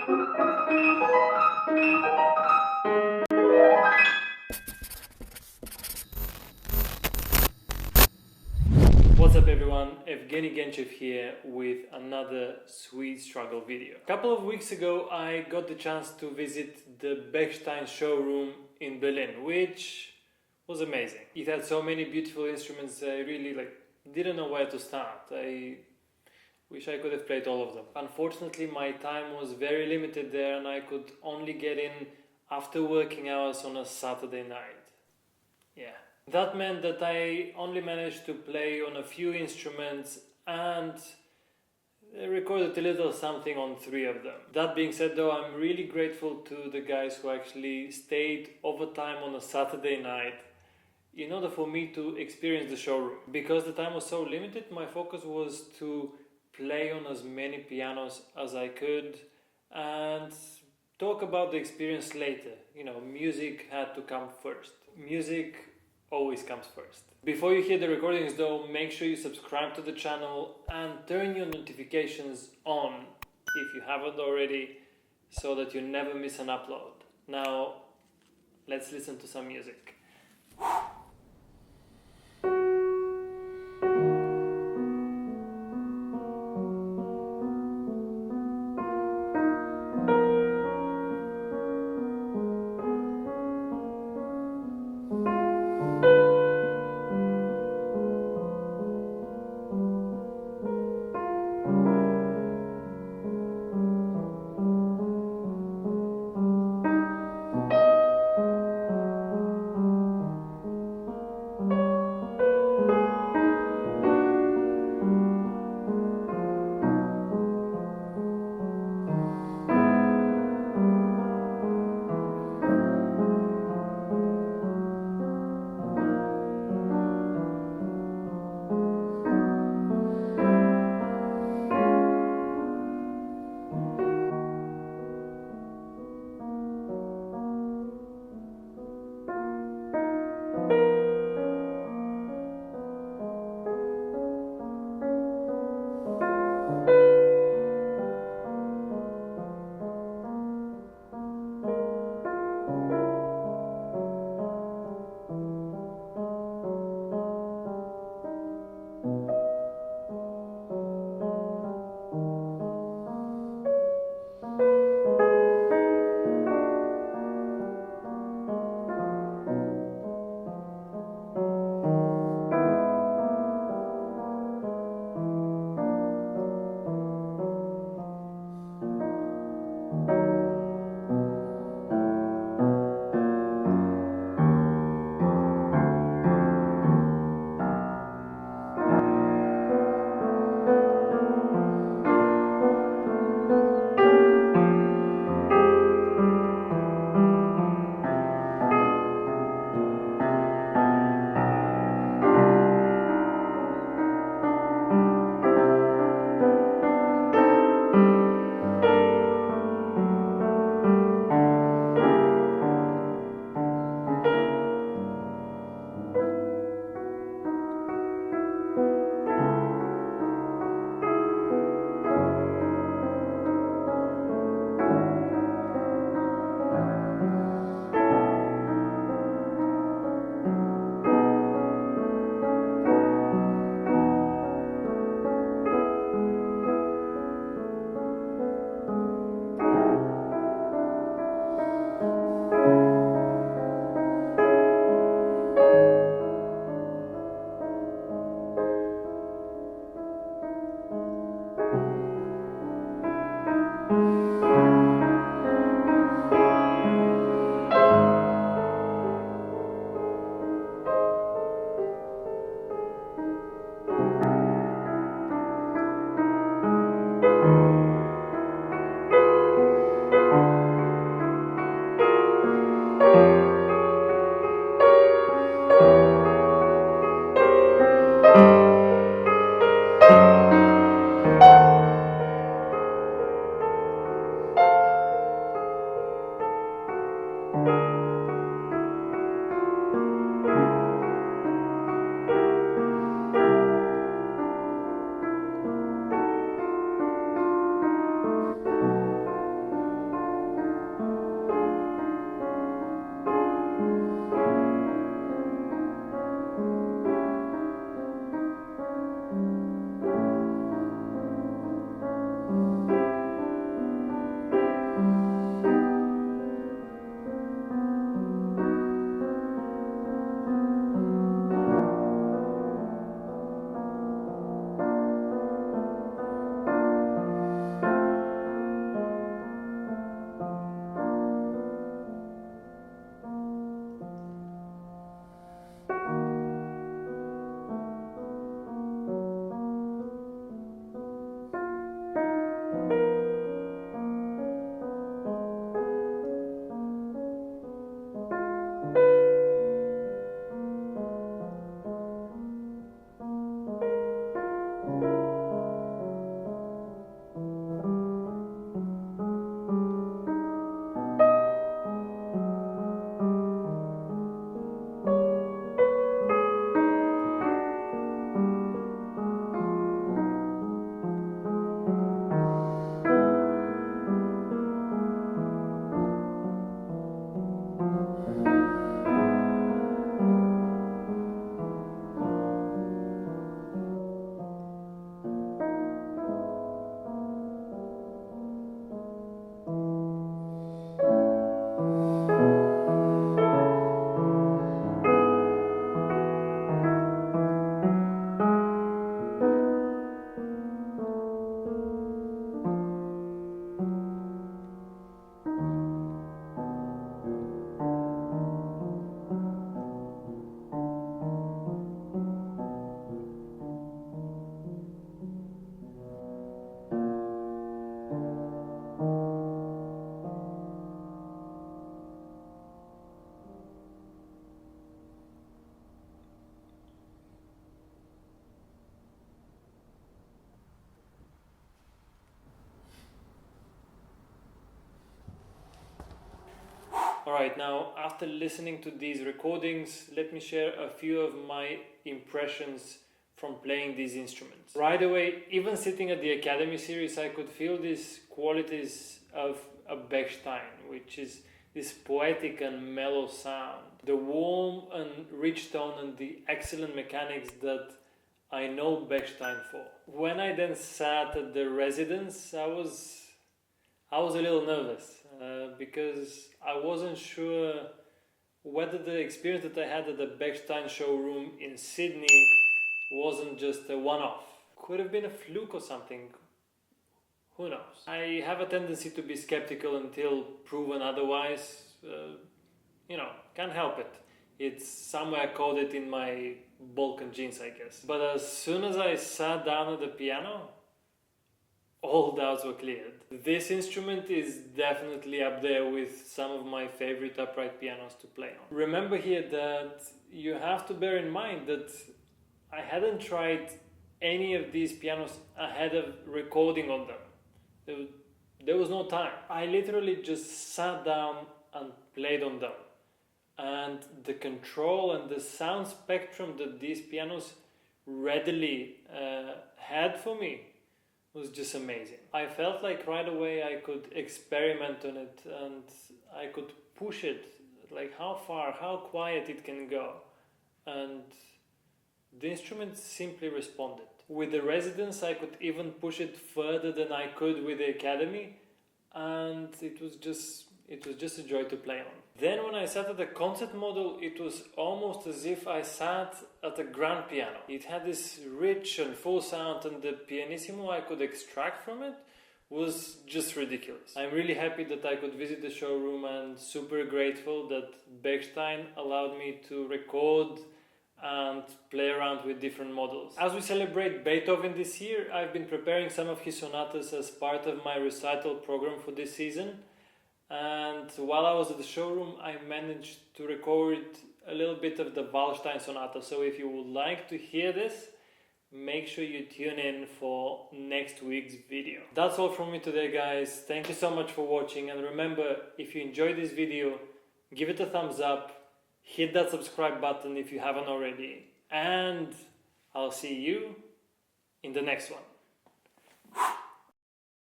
What's up everyone, Evgeny Genchev here with another sweet struggle video. A couple of weeks ago I got the chance to visit the Bechstein Showroom in Berlin, which was amazing. It had so many beautiful instruments, I really didn't know where to start. I wish I could have played all of them. Unfortunately my time was very limited there and I could only get in after working hours on a Saturday night. Yeah. That meant that I only managed to play on a few instruments and recorded a little something on 3 of them. That being said though, I'm really grateful to the guys who actually stayed overtime on a Saturday night in order for me to experience the showroom. Because the time was so limited, my focus was to play on as many pianos as I could and talk about the experience later. Music had to come first. Music always comes first. Before you hear the recordings though, make sure you subscribe to the channel and turn your notifications on if you haven't already, so that you never miss an upload. Now, let's listen to some music. Alright, now after listening to these recordings, let me share a few of my impressions from playing these instruments. Right away, even sitting at the Academy series, I could feel these qualities of a Bechstein, which is this poetic and mellow sound, the warm and rich tone and the excellent mechanics that I know Bechstein for. When I then sat at the residence, I was a little nervous because I wasn't sure whether the experience that I had at the Bechstein Showroom in Sydney wasn't just a one-off. Could have been a fluke or something. Who knows? I have a tendency to be skeptical until proven otherwise. Can't help it. It's somewhere coded in my Balkan genes, I guess. But as soon as I sat down at the piano, all doubts were cleared. This instrument is definitely up there with some of my favorite upright pianos to play on. Remember here that you have to bear in mind that I hadn't tried any of these pianos ahead of recording on them. There was no time. I literally just sat down and played on them. And the control and the sound spectrum that these pianos readily had for me was just amazing. I felt like right away I could experiment on it and I could push it, like how far, how quiet it can go. And the instrument simply responded. With the residence I could even push it further than I could with the Academy, and it was just a joy to play on. Then when I sat at the concert model, it was almost as if I sat at a grand piano. It had this rich and full sound, and the pianissimo I could extract from it was just ridiculous. I'm really happy that I could visit the showroom and super grateful that Bechstein allowed me to record and play around with different models. As we celebrate Beethoven this year, I've been preparing some of his sonatas as part of my recital program for this season. And while I was at the showroom, I managed to record a little bit of the Waldstein Sonata. So if you would like to hear this, make sure you tune in for next week's video. That's all from me today, guys. Thank you so much for watching. And remember, if you enjoyed this video, give it a thumbs up. Hit that subscribe button if you haven't already. And I'll see you in the next one.